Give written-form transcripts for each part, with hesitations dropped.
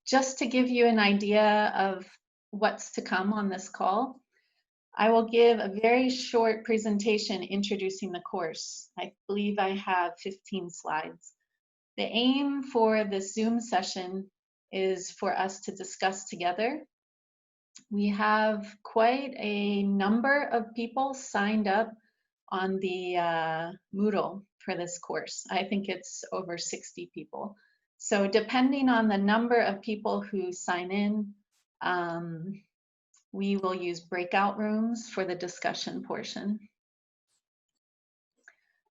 Just to give you an idea of what's to come on this call, I will give a very short presentation introducing the course. I believe I have 15 slides. The aim for this Zoom session is for us to discuss together. We have quite a number of people signed up on the Moodle for this course. I think it's over 60 people. So depending on the number of people who sign in, we will use breakout rooms for the discussion portion.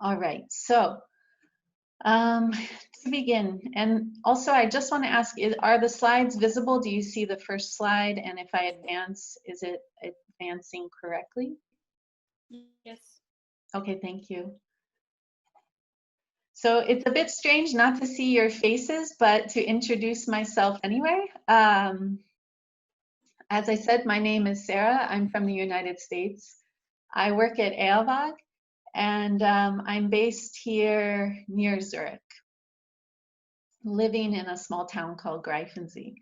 All right, so to begin, and also I just want to ask, are the slides visible? Do you see the first slide? And if I advance, is it advancing correctly? Yes. Okay, thank you. So it's a bit strange not to see your faces, but to introduce myself anyway. As I said, my name is Sarah. I'm from the United States. I work at EOWAG, and I'm based here near Zurich, living in a small town called Greifensee.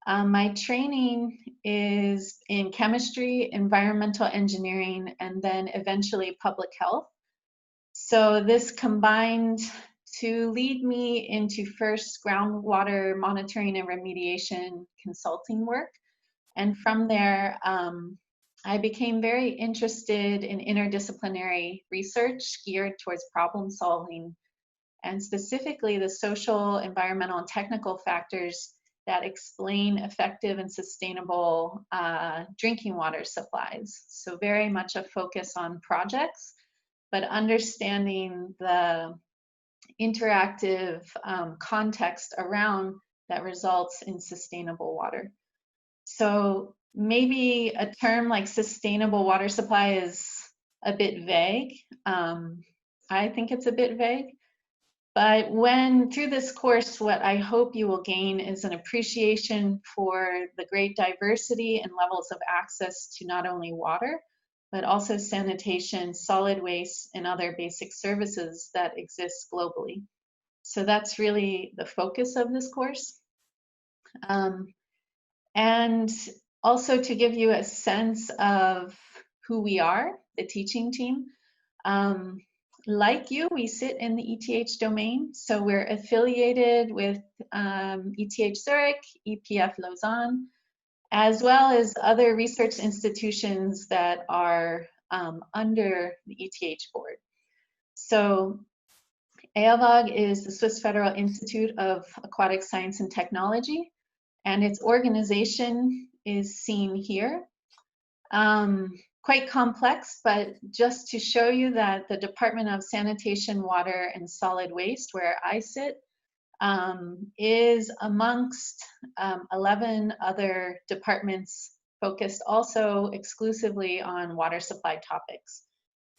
My training is in chemistry, environmental engineering, and then eventually public health. So this combined to lead me into first groundwater monitoring and remediation consulting work. And from there, I became very interested in interdisciplinary research geared towards problem solving, and specifically the social, environmental, and technical factors that explain effective and sustainable drinking water supplies. So very much a focus on projects, but understanding the interactive context around that results in sustainable water. So maybe a term like sustainable water supply is a bit vague. I think it's a bit vague. But through this course, what I hope you will gain is an appreciation for the great diversity and levels of access to not only water, but also sanitation, solid waste, and other basic services that exist globally. So that's really the focus of this course. And also to give you a sense of who we are, the teaching team. Like you, we sit in the ETH domain, so we're affiliated with ETH Zurich, EPF Lausanne, as well as other research institutions that are under the ETH board. So EOWAG is the Swiss Federal Institute of Aquatic Science and Technology, and its organization is seen here. Quite complex, but just to show you that the Department of Sanitation, Water, and Solid Waste, where I sit, is amongst 11 other departments focused also exclusively on water supply topics.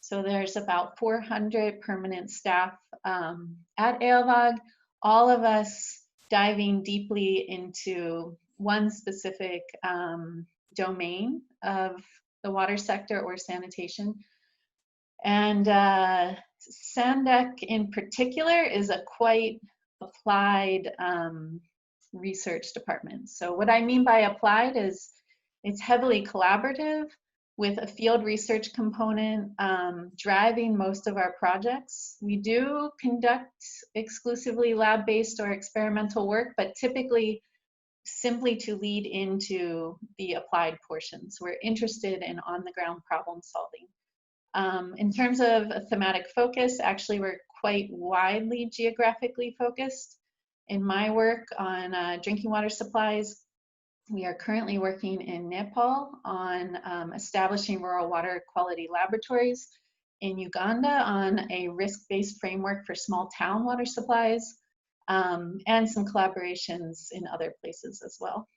So there's about 400 permanent staff at EOWAG, all of us diving deeply into one specific domain of the water sector or sanitation. And SANDEC in particular is a quite applied research department. So what I mean by applied is it's heavily collaborative with a field research component driving most of our projects. We do conduct exclusively lab-based or experimental work, but typically simply to lead into the applied portions. We're interested in on-the-ground problem solving. In terms of a thematic focus, actually we're quite widely geographically focused. In my work on drinking water supplies, we are currently working in Nepal on establishing rural water quality laboratories, in Uganda on a risk-based framework for small town water supplies, and some collaborations in other places as well.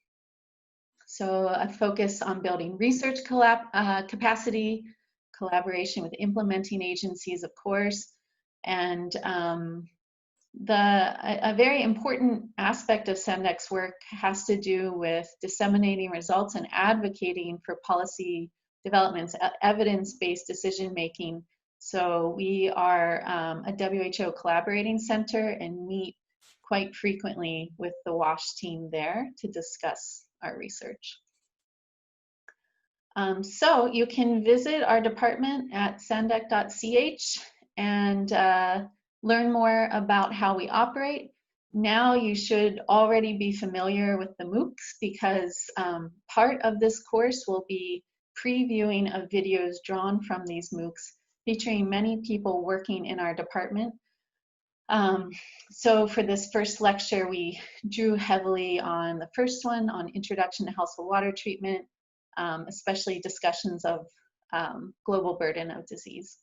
So a focus on building research capacity, collaboration with implementing agencies, of course, and a very important aspect of SANDEC's work has to do with disseminating results and advocating for policy developments, evidence-based decision-making. So we are a WHO collaborating center and meet quite frequently with the WASH team there to discuss our research. So you can visit our department at sandec.ch and learn more about how we operate. Now you should already be familiar with the MOOCs because part of this course will be previewing of videos drawn from these MOOCs featuring many people working in our department. So for this first lecture, we drew heavily on the first one on Introduction to Household Water Treatment, especially discussions of global burden of disease.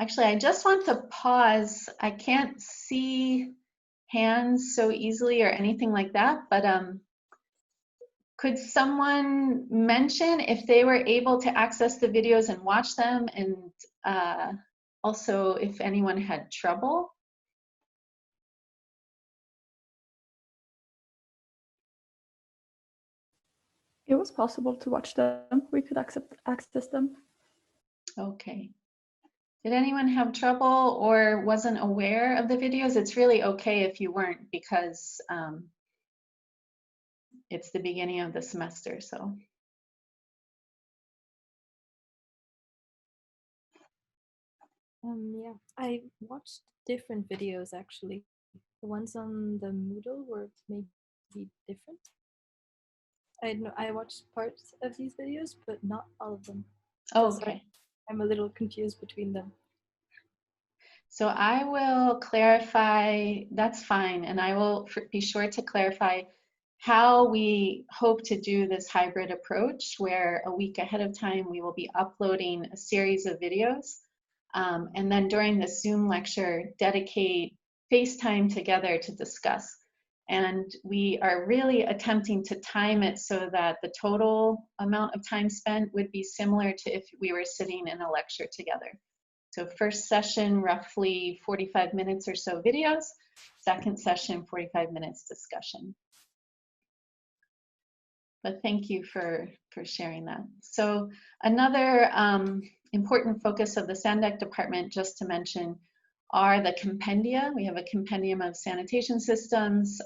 Actually, I just want to pause. I can't see hands so easily or anything like that, but could someone mention if they were able to access the videos and watch them, and also if anyone had trouble? It was possible to watch them. We could access them. Okay. Did anyone have trouble or wasn't aware of the videos? It's really okay if you weren't, because it's the beginning of the semester, so. Yeah, I watched different videos actually. The ones on the Moodle were maybe different. I watched parts of these videos, but not all of them. Oh, okay. I'm a little confused between them. So I will clarify, that's fine, and I will be sure to clarify how we hope to do this hybrid approach, where a week ahead of time we will be uploading a series of videos, and then during the Zoom lecture, dedicate FaceTime together to discuss. And we are really attempting to time it so that the total amount of time spent would be similar to if we were sitting in a lecture together. So first session, roughly 45 minutes or so videos. Second session, 45 minutes discussion. But thank you for sharing that. So another important focus of the SANDEC department, just to mention, are the compendia. We have a compendium of sanitation systems,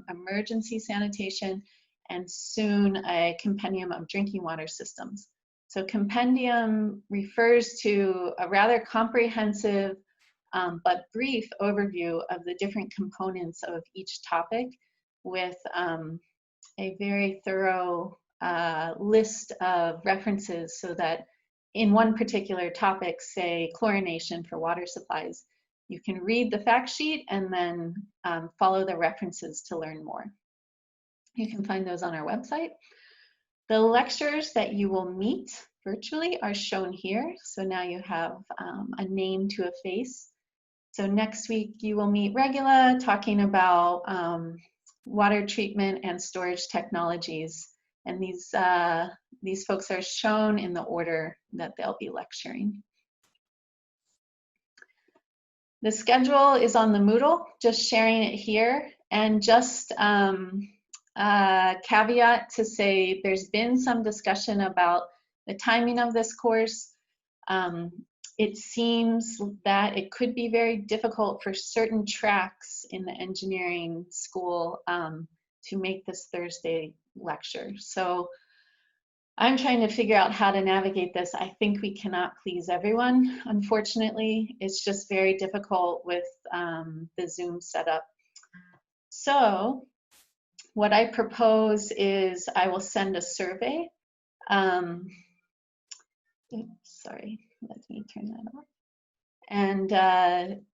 emergency sanitation, and soon a compendium of drinking water systems. So compendium refers to a rather comprehensive but brief overview of the different components of each topic, with a very thorough list of references, so that in one particular topic, say chlorination for water supplies, you can read the fact sheet and then follow the references to learn more. You can find those on our website. The lectures that you will meet virtually are shown here. So now you have a name to a face. So next week you will meet Regula talking about water treatment and storage technologies. And these folks are shown in the order that they'll be lecturing. The schedule is on the Moodle, just sharing it here. And just caveat to say there's been some discussion about the timing of this course. It seems that it could be very difficult for certain tracks in the engineering school to make this Thursday lecture. So I'm trying to figure out how to navigate this. I think we cannot please everyone, unfortunately. It's just very difficult with the Zoom setup. So what I propose is I will send a survey. Sorry, let me turn that off.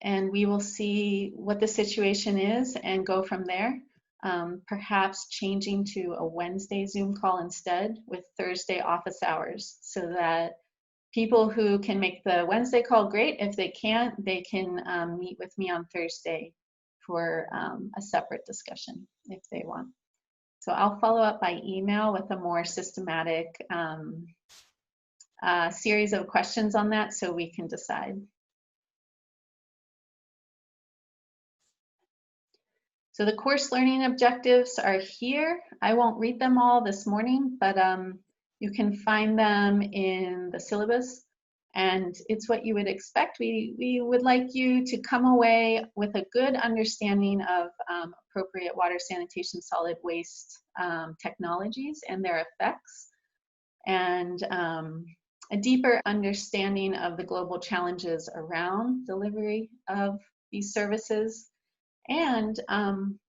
And we will see what the situation is and go from there. Perhaps changing to a Wednesday Zoom call instead, with Thursday office hours, so that people who can make the Wednesday call, great. If they can't, they can meet with me on Thursday for a separate discussion if they want. So I'll follow up by email with a more systematic series of questions on that so we can decide. So the course learning objectives are here. I won't read them all this morning, but you can find them in the syllabus. And it's what you would expect. We would like you to come away with a good understanding of appropriate water sanitation solid waste technologies and their effects, and a deeper understanding of the global challenges around delivery of these services. And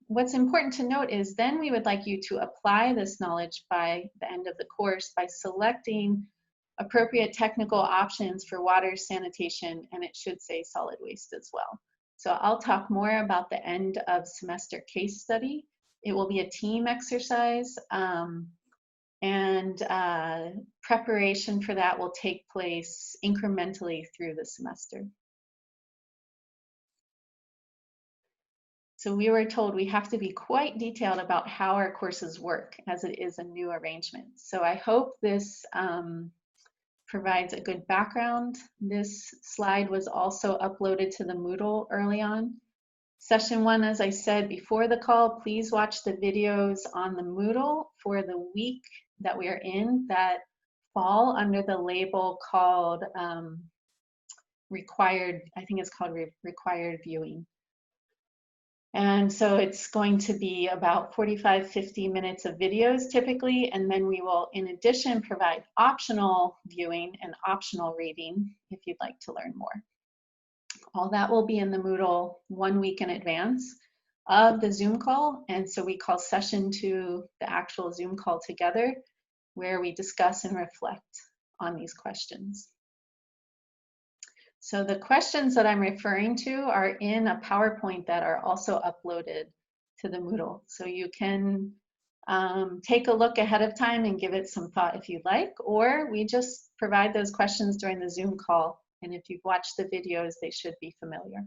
what's important to note is then we would like you to apply this knowledge by the end of the course by selecting appropriate technical options for water sanitation, and it should say solid waste as well. So I'll talk more about the end of semester case study. It will be a team exercise, and preparation for that will take place incrementally through the semester. So we were told we have to be quite detailed about how our courses work, as it is a new arrangement. So I hope this provides a good background. This slide was also uploaded to the Moodle early on. Session 1, as I said before the call, please watch the videos on the Moodle for the week that we are in that fall under the label called required, I think it's called required viewing. And so it's going to be about 45-50 minutes of videos typically, and then we will in addition provide optional viewing and optional reading if you'd like to learn more. All that will be in the Moodle 1 week in advance of the Zoom call, and so we call session 2 the actual Zoom call together, where we discuss and reflect on these questions. So the questions that I'm referring to are in a PowerPoint that are also uploaded to the Moodle. So you can take a look ahead of time and give it some thought if you'd like, or we just provide those questions during the Zoom call. And if you've watched the videos, they should be familiar.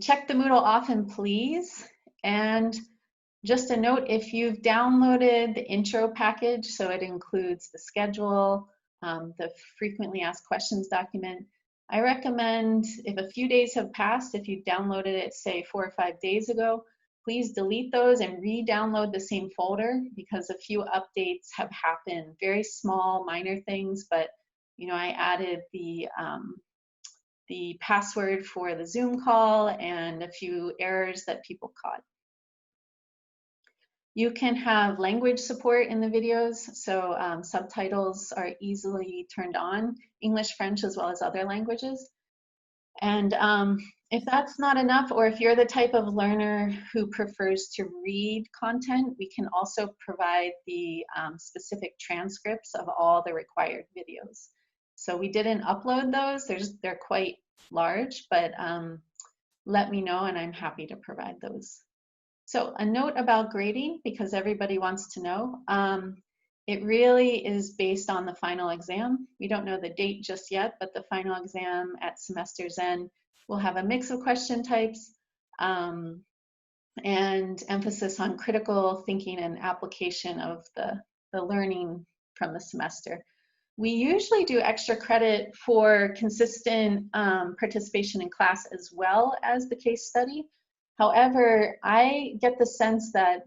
Check the Moodle often, please. And just a note, if you've downloaded the intro package, so it includes the schedule, the frequently asked questions document, I recommend if a few days have passed, if you downloaded it, say 4 or 5 days ago, please delete those and re-download the same folder because a few updates have happened, very small, minor things, but you know, I added the password for the Zoom call and a few errors that people caught. You can have language support in the videos, so subtitles are easily turned on, English, French, as well as other languages. And if that's not enough, or if you're the type of learner who prefers to read content, we can also provide the specific transcripts of all the required videos. So we didn't upload those, they're quite large, but let me know and I'm happy to provide those. So a note about grading, because everybody wants to know, it really is based on the final exam. We don't know the date just yet, but the final exam at semester's end will have a mix of question types and emphasis on critical thinking and application of the learning from the semester. We usually do extra credit for consistent participation in class as well as the case study. However, I get the sense that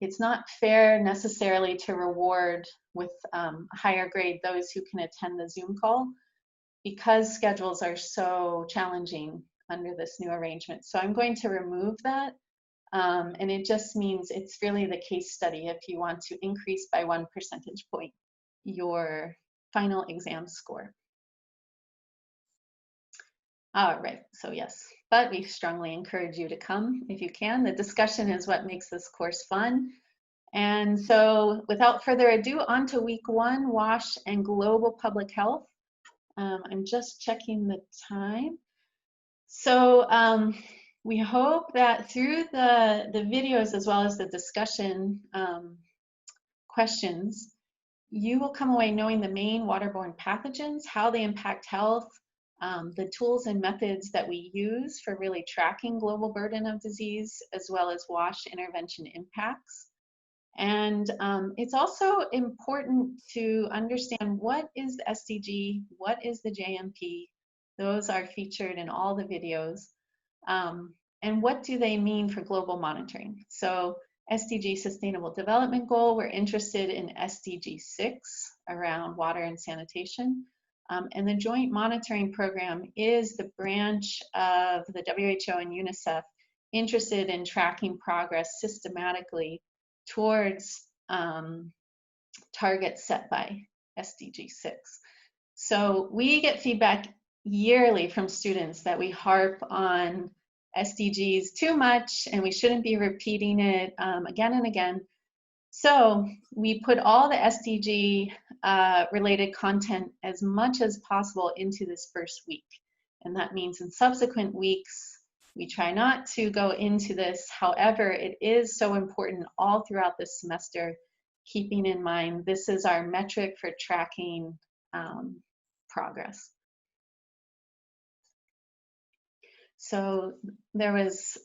it's not fair necessarily to reward with a higher grade those who can attend the Zoom call because schedules are so challenging under this new arrangement. So I'm going to remove that. And it just means it's really the case study if you want to increase by 1 percentage point your final exam score. All right, so yes, but we strongly encourage you to come if you can. The discussion is what makes this course fun. And so without further ado, on to week 1, WASH and Global Public Health. I'm just checking the time. So we hope that through the videos as well as the discussion questions, you will come away knowing the main waterborne pathogens, how they impact health, the tools and methods that we use for really tracking global burden of disease, as well as WASH intervention impacts. And it's also important to understand what is the SDG, what is the JMP. Those are featured in all the videos. And what do they mean for global monitoring? So SDG Sustainable Development Goal. We're interested in SDG 6 around water and sanitation. And the Joint Monitoring Program is the branch of the WHO and UNICEF interested in tracking progress systematically towards targets set by SDG 6. So we get feedback yearly from students that we harp on SDGs too much and we shouldn't be repeating it again and again. So we put all the SDG related content as much as possible into this first week. And that means in subsequent weeks, we try not to go into this. However, it is so important all throughout this semester, keeping in mind this is our metric for tracking progress. So there was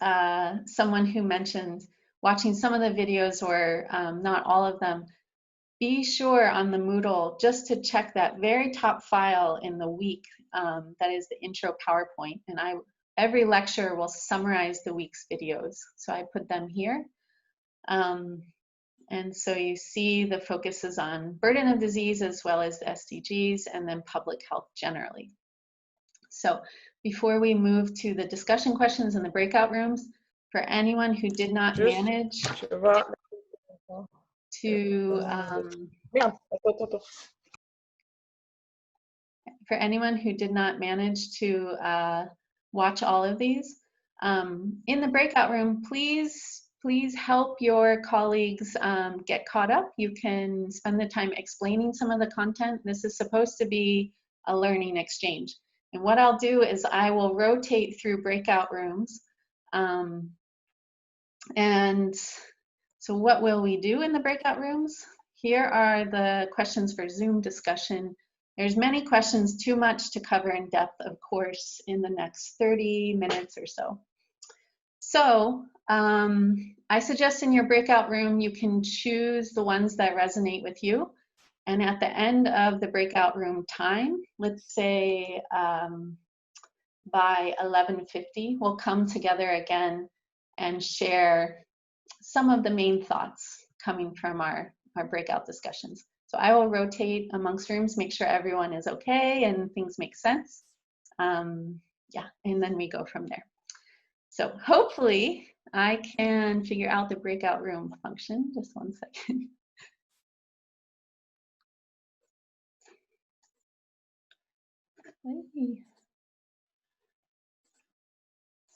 someone who mentioned watching some of the videos or not all of them. Be sure on the Moodle just to check that very top file in the week, that is the intro PowerPoint. And every lecture will summarize the week's videos. So I put them here. And so you see the focus is on burden of disease as well as the SDGs and then public health generally. So before we move to the discussion questions in the breakout rooms, for anyone who did not manage to watch all of these, in the breakout room, please help your colleagues get caught up. You can spend the time explaining some of the content. This is supposed to be a learning exchange. And what I'll do is I will rotate through breakout rooms. And so what will we do in the breakout rooms? Here are the questions for Zoom discussion. There's many questions, too much to cover in depth, of course, in the next 30 minutes or so. So I suggest in your breakout room, you can choose the ones that resonate with you. And at the end of the breakout room time, let's say by 11:50, we'll come together again and share some of the main thoughts coming from our breakout discussions. So I will rotate amongst rooms, make sure everyone is okay and things make sense. Yeah, and then we go from there. So hopefully I can figure out the breakout room function. Just one second.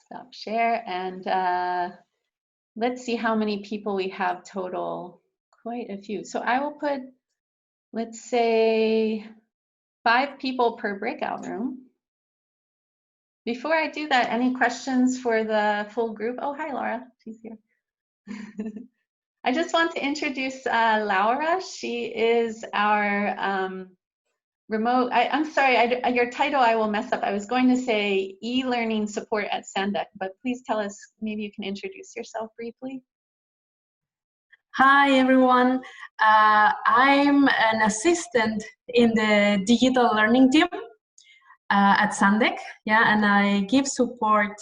Stop share and let's see how many people we have total. Quite a few. So I will put, let's say, 5 people per breakout room. Before I do that, any questions for the full group? Oh, hi, Laura. She's here. I just want to introduce Laura. She is our remote, I'm sorry, your title I will mess up. I was going to say e-learning support at Sandec, but please tell us, maybe you can introduce yourself briefly. Hi, everyone. I'm an assistant in the digital learning team at Sandec, yeah, and I give support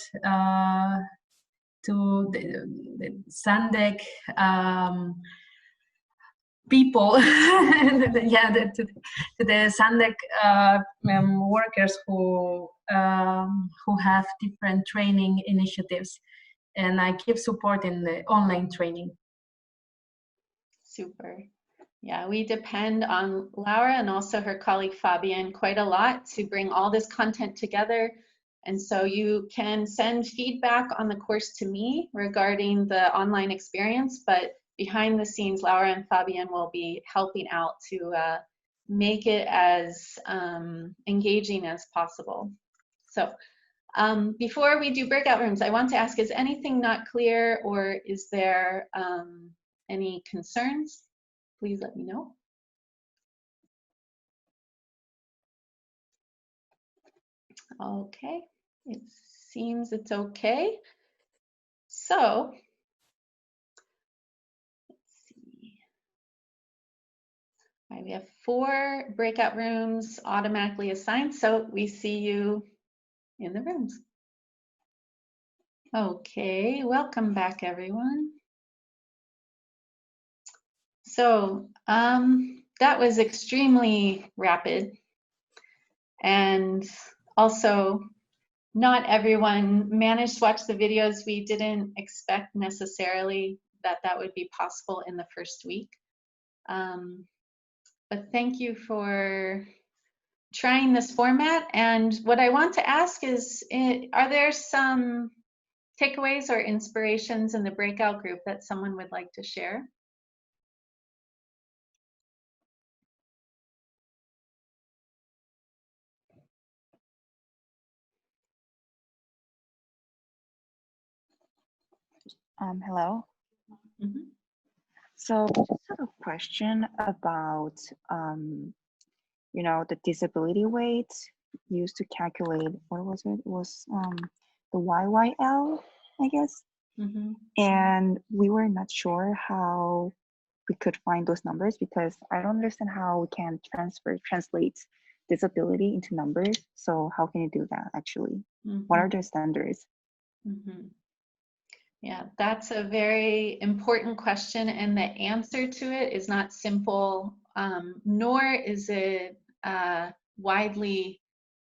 to the Sandec people, yeah, to the Sandec workers who have different training initiatives, and I give support in the online training. Super. Yeah, we depend on Laura and also her colleague Fabienne quite a lot to bring all this content together. And so you can send feedback on the course to me regarding the online experience, but behind the scenes, Laura and Fabienne will be helping out to make it as engaging as possible. So before we do breakout rooms, I want to ask, is anything not clear or is there any concerns? Please let me know. Okay, it seems it's okay. So, let's see. All right, we have 4 breakout rooms automatically assigned, so we see you in the rooms. Okay, welcome back, everyone. So that was extremely rapid. And also, not everyone managed to watch the videos. We didn't expect necessarily that that would be possible in the first week. But thank you for trying this format. And what I want to ask is, are there some takeaways or inspirations in the breakout group that someone would like to share? Hello. Mhm. So I just have a question about, you know, the disability weight used to calculate, what was it? It was the YYL, I guess. Mhm. And we were not sure how we could find those numbers because I don't understand how we can translate disability into numbers. So how can you do that actually? What are Mhm. the standards? Mhm. Yeah, that's a very important question, and the answer to it is not simple, nor is it widely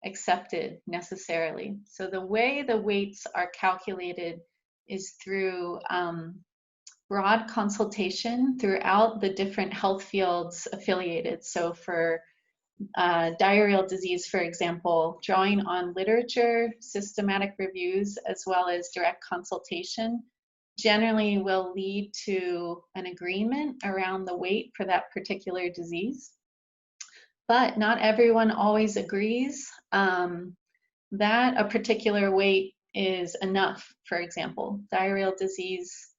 accepted necessarily. So the way the weights are calculated is through broad consultation throughout the different health fields affiliated. So for diarrheal disease, for example, drawing on literature, systematic reviews, as well as direct consultation generally will lead to an agreement around the weight for that particular disease. But not everyone always agrees that a particular weight is enough. For example, diarrheal disease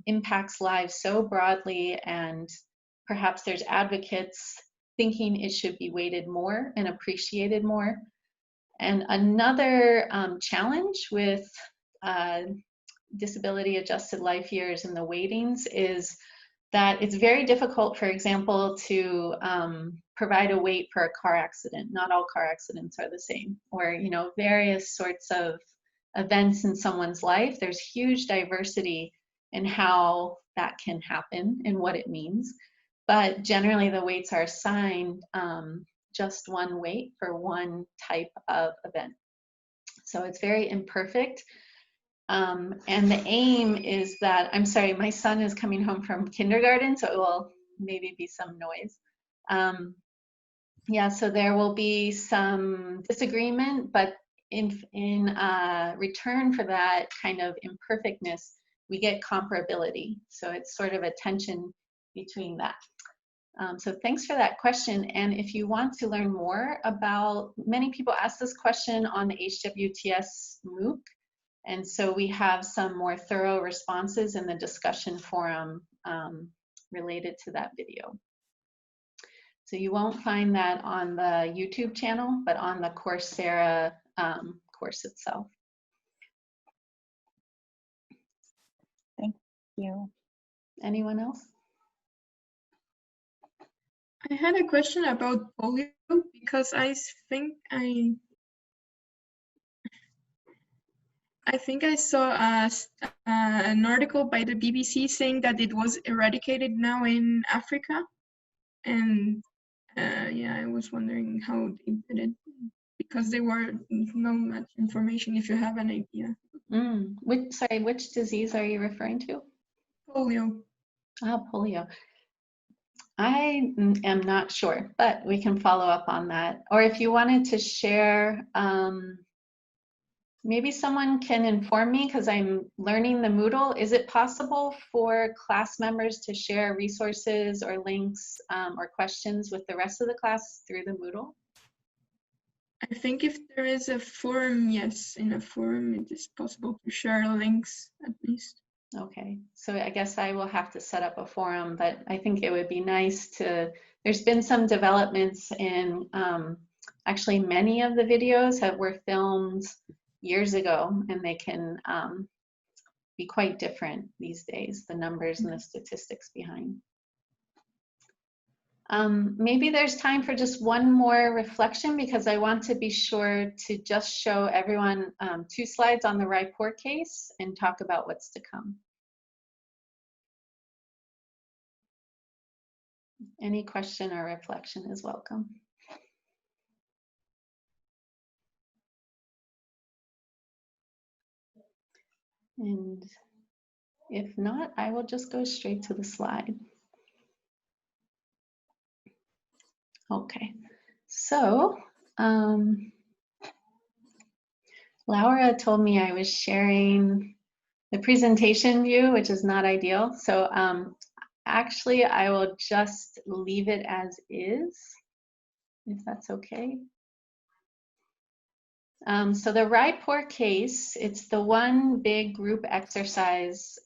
impacts lives so broadly, and perhaps there's advocates thinking it should be weighted more and appreciated more. And another challenge with disability adjusted life years and the weightings is that it's very difficult, for example, to provide a weight for a car accident. Not all car accidents are the same, or various sorts of events in someone's life. There's huge diversity in how that can happen and what it means. But generally, the weights are assigned just one weight for one type of event. So it's very imperfect. And the aim is that, I'm sorry, my son is coming home from kindergarten, so it will maybe be some noise. Yeah, so there will be some disagreement, but in return for that kind of imperfectness, we get comparability. So it's sort of a tension between that. So thanks for that question. And if you want to learn more about, many people ask this question on the HWTS MOOC. And so we have some more thorough responses in the discussion forum related to that video. So you won't find that on the YouTube channel, but on the Coursera course itself. Thank you. Anyone else? I had a question about polio because I think I saw an article by the BBC saying that it was eradicated now in Africa, and yeah, I was wondering how they did it because there were not much information. If you have an idea. Which disease are you referring to? Polio. Polio. I am not sure, but we can follow up on that. Or if you wanted to share, maybe someone can inform me because I'm learning the Moodle. Is it possible for class members to share resources or links or questions with the rest of the class through the Moodle? I think if there is a forum, yes, in a forum it is possible to share links at least. Okay, so I guess I will have to set up a forum, but I think it would be nice to, there's been some developments in, actually many of the videos were filmed years ago, and they can be quite different these days, the numbers and the statistics behind. Maybe there's time for just one more reflection because I want to be sure to just show everyone 2 slides on the report case and talk about what's to come. Any question or reflection is welcome. And if not, I will just go straight to the slide. Okay, so Laura told me I was sharing the presentation view, which is not ideal. So actually, I will just leave it as is, if that's okay. So the RIPOR case, it's the one big group exercise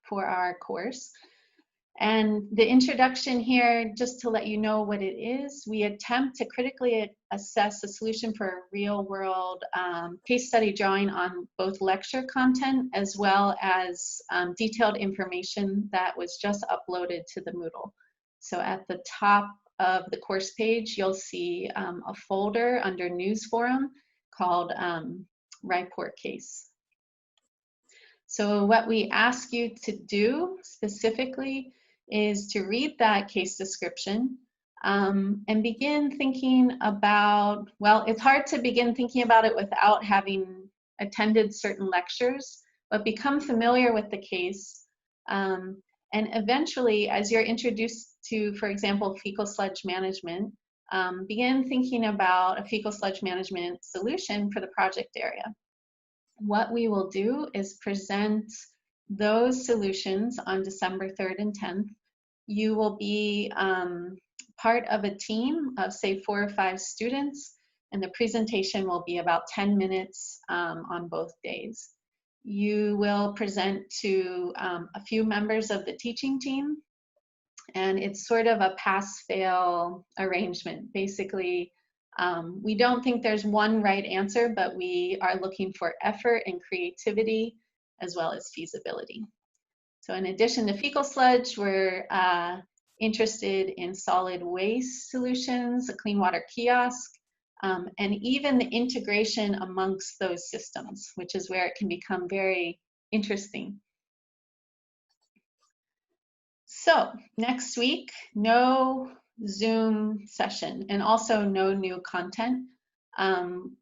for our course. And the introduction here, just to let you know what it is, we attempt to critically assess a solution for a real world case study drawing on both lecture content as well as detailed information that was just uploaded to the Moodle. So at the top of the course page, you'll see a folder under News Forum called RIPOR Case. So what we ask you to do specifically is to read that case description and begin thinking about, well, it's hard to begin thinking about it without having attended certain lectures, but become familiar with the case. And eventually, as you're introduced to, for example, fecal sludge management, begin thinking about a fecal sludge management solution for the project area. What we will do is present those solutions on December 3rd and 10th. You will be part of a team of, say, 4 or 5 students, and the presentation will be about 10 minutes on both days. You will present to a few members of the teaching team, and it's sort of a pass-fail arrangement. Basically, we don't think there's one right answer, but we are looking for effort and creativity as well as feasibility. So in addition to fecal sludge, we're interested in solid waste solutions, a clean water kiosk, and even the integration amongst those systems, which is where it can become very interesting. So next week, no Zoom session and also no new content.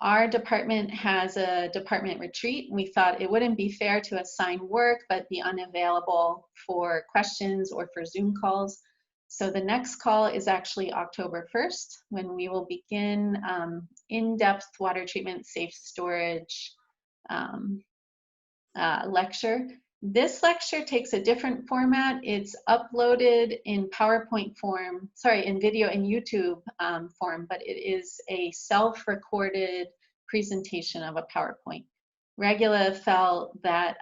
Our department has a department retreat. We thought it wouldn't be fair to assign work but be unavailable for questions or for Zoom calls. So the next call is actually October 1st, when we will begin in-depth water treatment safe storage lecture. This lecture takes a different format. It's uploaded in PowerPoint form, sorry, in video and YouTube form, but it is a self-recorded presentation of a PowerPoint. Regula felt that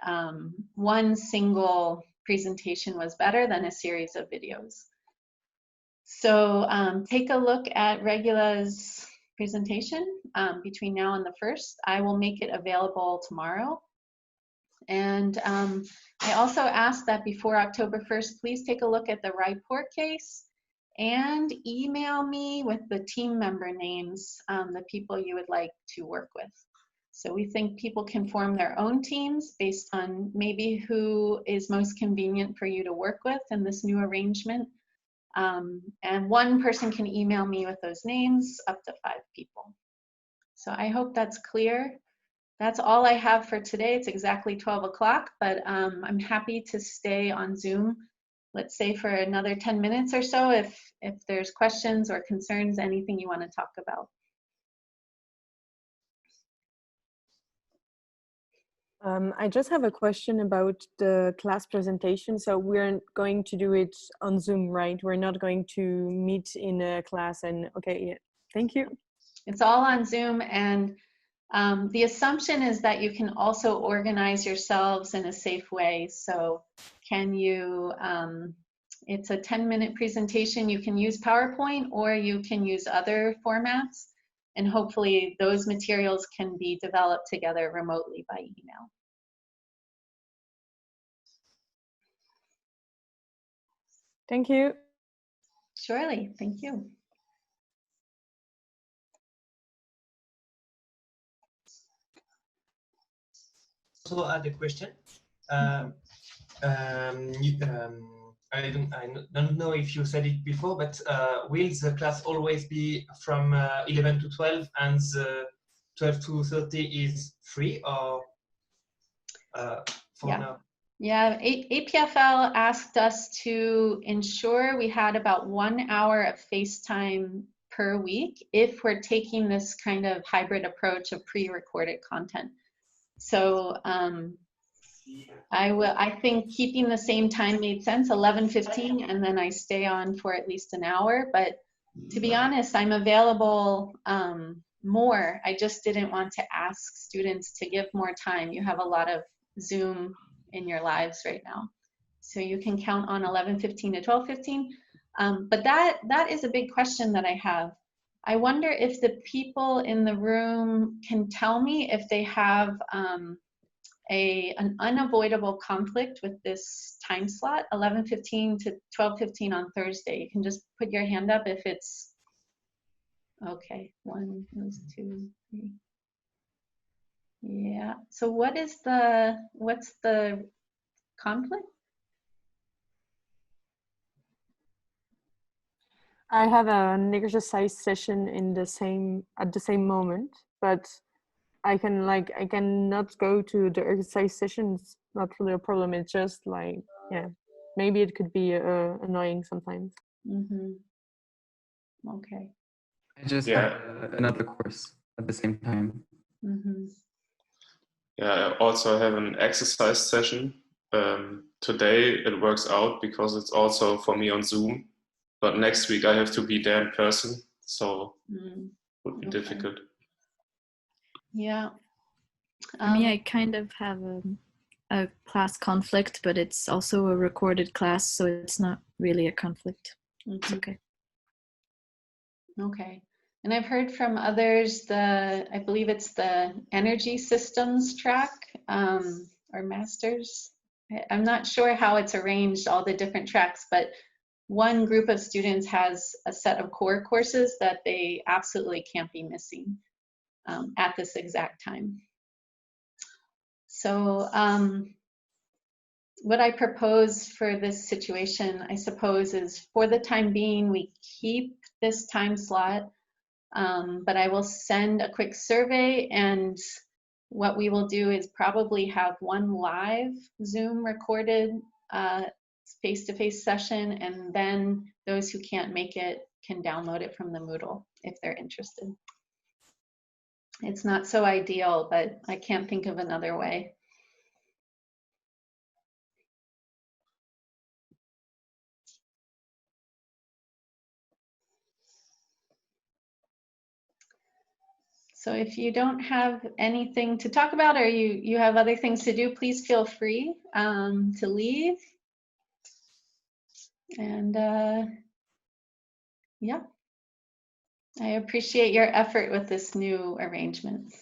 one single presentation was better than a series of videos. So take a look at Regula's presentation between now and the 1st. I will make it available tomorrow. And I also ask that before October 1st, please take a look at the RIPOR case and email me with the team member names, the people you would like to work with. So we think people can form their own teams based on maybe who is most convenient for you to work with in this new arrangement. And one person can email me with those names, up to 5 people. So I hope that's clear. That's all I have for today. It's exactly 12 o'clock, but I'm happy to stay on Zoom, let's say for another 10 minutes or so if there's questions or concerns, anything you want to talk about. I just have a question about the class presentation. So we're going to do it on Zoom, right? We're not going to meet in a class and, okay, yeah. Thank you. It's all on Zoom, and the assumption is that you can also organize yourselves in a safe way. So can you, it's a 10-minute presentation. You can use PowerPoint or you can use other formats, and hopefully those materials can be developed together remotely by email. Thank you. Surely, thank you. Also add a question. I don't know if you said it before, but will the class always be from 11 to 12 and the 12 to 30 is free, or for now? Yeah, APFL asked us to ensure we had about 1 hour of FaceTime per week if we're taking this kind of hybrid approach of pre-recorded content. So I think keeping the same time made sense, 11:15, and then I stay on for at least an hour. But to be honest, I'm available more. I just didn't want to ask students to give more time. You have a lot of Zoom in your lives right now, so you can count on 11:15 to 12:15. But that is a big question that I have. I wonder if the people in the room can tell me if they have an unavoidable conflict with this time slot, 11:15 to 12:15 on Thursday. You can just put your hand up if it's okay. 1, 2, 3. Yeah. So what's the conflict? I have an exercise session at the same moment, but I cannot go to the exercise session. It's not really a problem. It's just like, yeah, maybe it could be annoying sometimes. Okay. I just have another course at the same time. Yeah, I also have an exercise session. Today it works out because it's also for me on Zoom, but next week I have to be there in person, so it would be difficult. Yeah. For me, I kind of have a class conflict, but it's also a recorded class, so it's not really a conflict. It's okay. Okay. And I've heard from others, I believe it's the energy systems track or masters. I'm not sure how it's arranged, all the different tracks, but one group of students has a set of core courses that they absolutely can't be missing at this exact time. So what I propose for this situation, I suppose, is for the time being, we keep this time slot, but I will send a quick survey, and what we will do is probably have one live Zoom recorded face-to-face session, and then those who can't make it can download it from the Moodle if they're interested. It's not so ideal, but I can't think of another way. So if you don't have anything to talk about, or you have other things to do, please feel free to leave. And yeah, I appreciate your effort with this new arrangement.